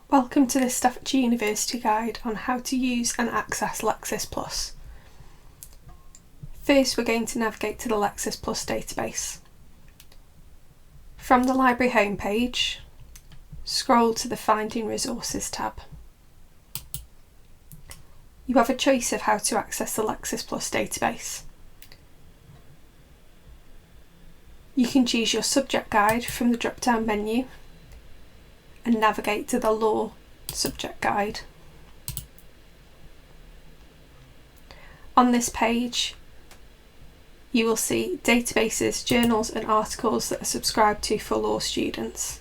Welcome to this Staffordshire University guide on how to use and access Lexis Plus. First, we're going to navigate to the Lexis Plus database. From the library homepage, scroll to the Finding Resources tab. You have a choice of how to access the Lexis Plus database. You can choose your subject guide from the drop-down menu and navigate to the Law subject guide. On this page, you will see databases, journals and articles that are subscribed to for law students,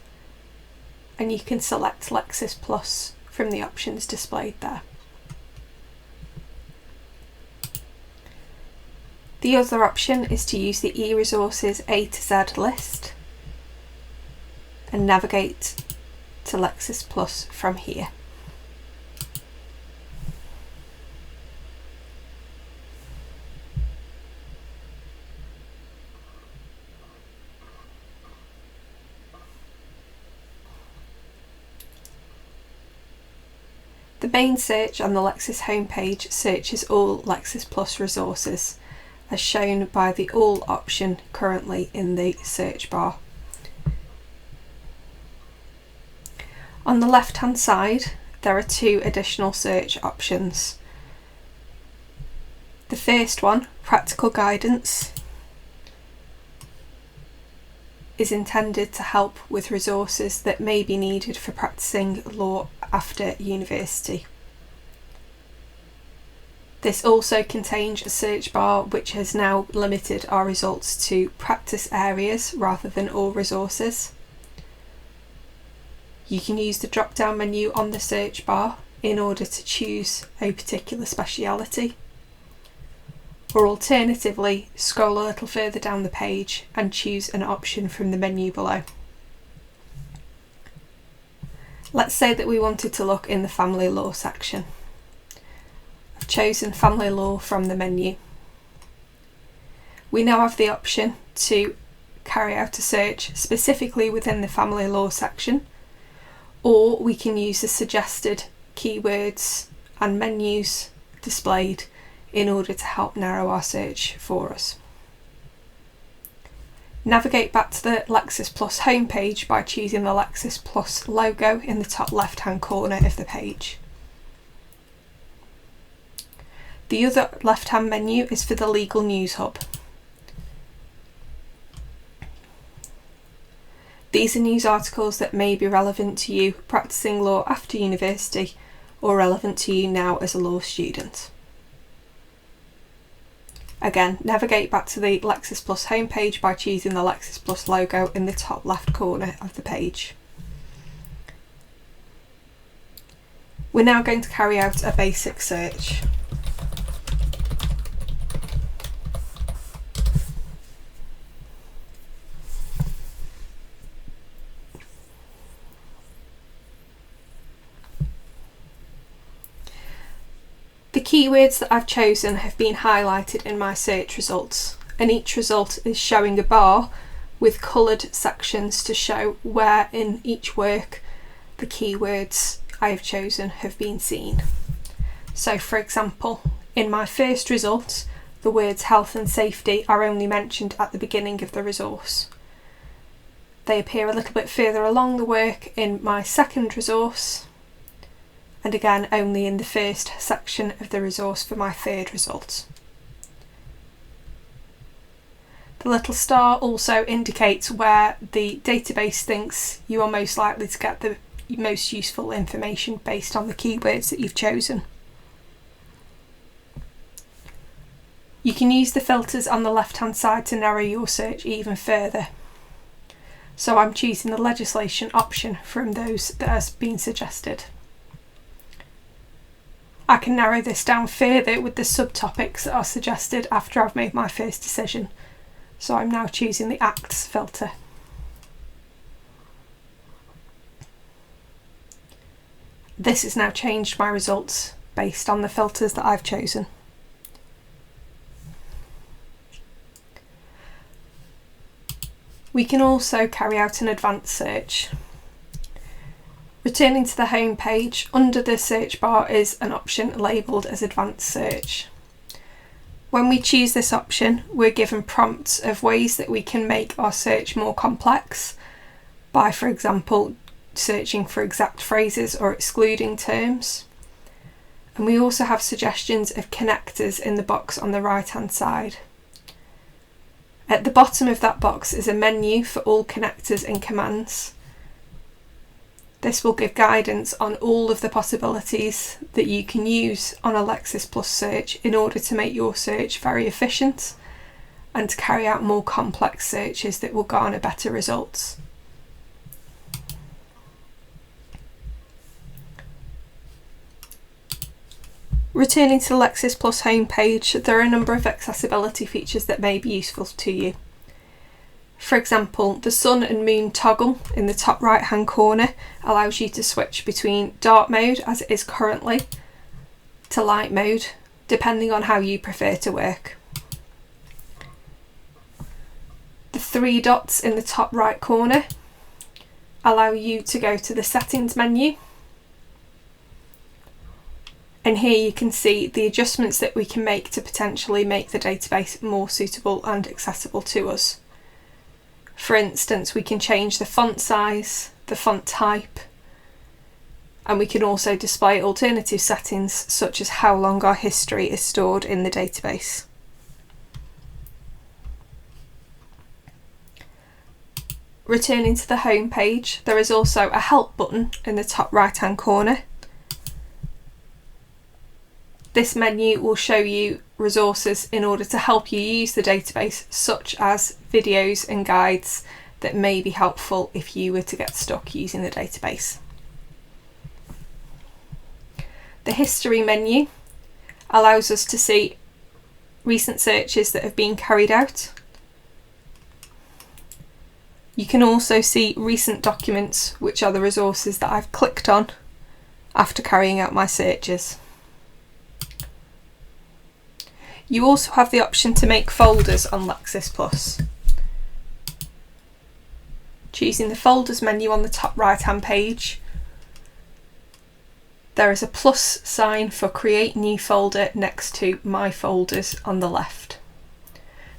and you can select Lexis Plus from the options displayed there. The other option is to use the eResources A to Z list and navigate to Lexis Plus from here. The main search on the Lexis homepage searches all Lexis Plus resources, as shown by the All option currently in the search bar. On the left hand side, there are two additional search options. The first one, Practical Guidance, is intended to help with resources that may be needed for practicing law after university. This also contains a search bar which has now limited our results to practice areas rather than all resources. You can use the drop-down menu on the search bar in order to choose a particular speciality, or alternatively scroll a little further down the page and choose an option from the menu below. Let's say that we wanted to look in the family law section. I've chosen family law from the menu. We now have the option to carry out a search specifically within the family law section, or we can use the suggested keywords and menus displayed in order to help narrow our search for us. Navigate back to the Lexis Plus homepage by choosing the Lexis Plus logo in the top left hand corner of the page. The other left hand menu is for the Legal News Hub. These are news articles that may be relevant to you practicing law after university or relevant to you now as a law student. Again, navigate back to the Lexis Plus homepage by choosing the Lexis Plus logo in the top left corner of the page. We're now going to carry out a basic search. The keywords that I've chosen have been highlighted in my search results, and each result is showing a bar with coloured sections to show where in each work the keywords I have chosen have been seen. So for example, in my first result, the words health and safety are only mentioned at the beginning of the resource. They appear a little bit further along the work in my second resource, and again only in the first section of the resource for my third result. The little star also indicates where the database thinks you are most likely to get the most useful information based on the keywords that you've chosen. You can use the filters on the left hand side to narrow your search even further. So I'm choosing the legislation option from those that has been suggested. I can narrow this down further with the subtopics that are suggested after I've made my first decision. So I'm now choosing the Acts filter. This has now changed my results based on the filters that I've chosen. We can also carry out an advanced search. Returning to the home page, under the search bar is an option labelled as Advanced Search. When we choose this option, we're given prompts of ways that we can make our search more complex by, for example, searching for exact phrases or excluding terms. And we also have suggestions of connectors in the box on the right hand side. At the bottom of that box is a menu for all connectors and commands. This will give guidance on all of the possibilities that you can use on a Lexis Plus search in order to make your search very efficient and to carry out more complex searches that will garner better results. Returning to the Lexis Plus homepage, there are a number of accessibility features that may be useful to you. For example, the sun and moon toggle in the top right hand corner allows you to switch between dark mode, as it is currently, to light mode, depending on how you prefer to work. The three dots in the top right corner allow you to go to the settings menu, and here you can see the adjustments that we can make to potentially make the database more suitable and accessible to us. For instance, we can change the font size, the font type, and we can also display alternative settings such as how long our history is stored in the database. Returning to the home page, there is also a help button in the top right hand corner. This menu will show you resources in order to help you use the database, such as videos and guides that may be helpful if you were to get stuck using the database. The history menu allows us to see recent searches that have been carried out. You can also see recent documents, which are the resources that I've clicked on after carrying out my searches. You also have the option to make folders on Lexis Plus. Choosing the folders menu on the top right hand page, there is a plus sign for create new folder next to my folders on the left.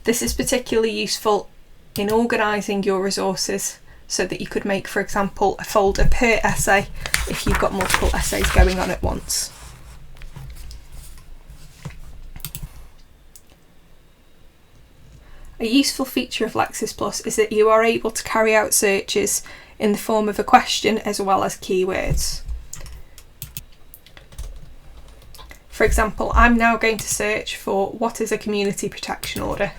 This is particularly useful in organising your resources so that you could make, for example, a folder per essay if you've got multiple essays going on at once. A useful feature of Lexis Plus is that you are able to carry out searches in the form of a question as well as keywords. For example, I'm now going to search for what is a community protection order.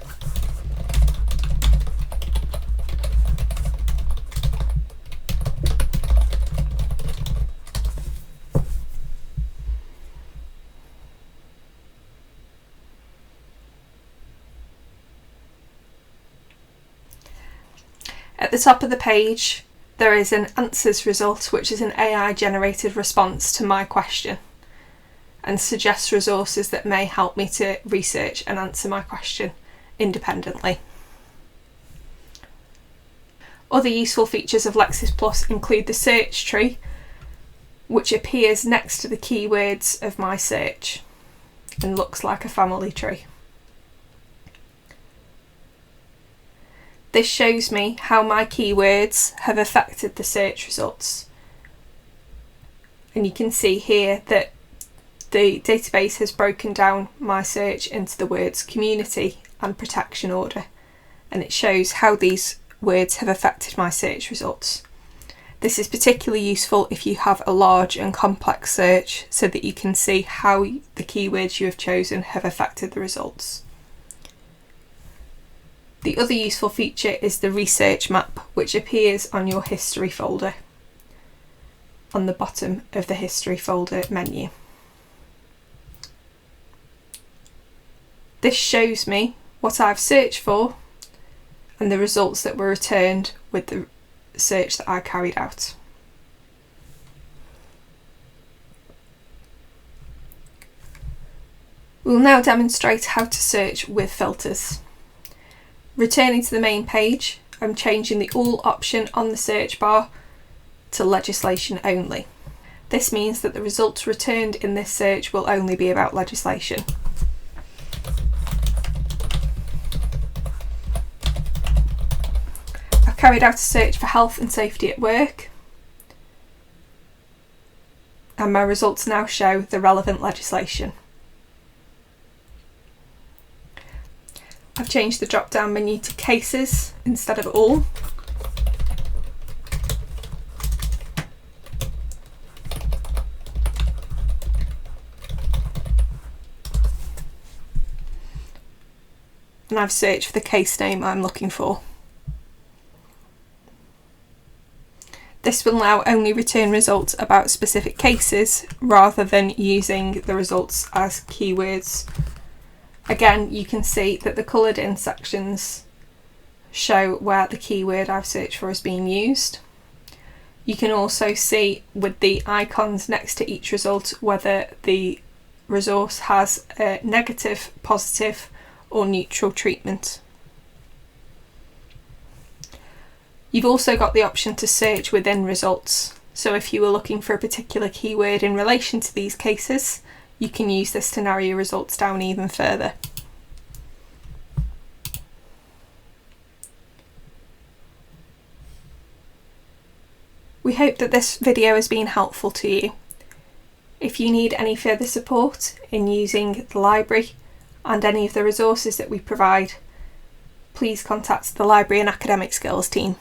At the top of the page, there is an answers result, which is an AI generated response to my question and suggests resources that may help me to research and answer my question independently. Other useful features of Lexis Plus include the search tree, which appears next to the keywords of my search and looks like a family tree. This shows me how my keywords have affected the search results. And you can see here that the database has broken down my search into the words community and protection order, and it shows how these words have affected my search results. This is particularly useful if you have a large and complex search, so that you can see how the keywords you have chosen have affected the results. The other useful feature is the research map, which appears on your history folder on the bottom of the history folder menu. This shows me what I've searched for and the results that were returned with the search that I carried out. We'll now demonstrate how to search with filters. Returning to the main page, I'm changing the All option on the search bar to legislation only. This means that the results returned in this search will only be about legislation. I've carried out a search for health and safety at work, and my results now show the relevant legislation. I've changed the drop-down menu to cases instead of all. And I've searched for the case name I'm looking for. This will now only return results about specific cases rather than using the results as keywords. Again, you can see that the coloured in sections show where the keyword I've searched for is being used. You can also see with the icons next to each result whether the resource has a negative, positive or neutral treatment. You've also got the option to search within results. So if you were looking for a particular keyword in relation to these cases, you can use this to narrow your results down even further. We hope that this video has been helpful to you. If you need any further support in using the library and any of the resources that we provide, please contact the Library and Academic Skills team.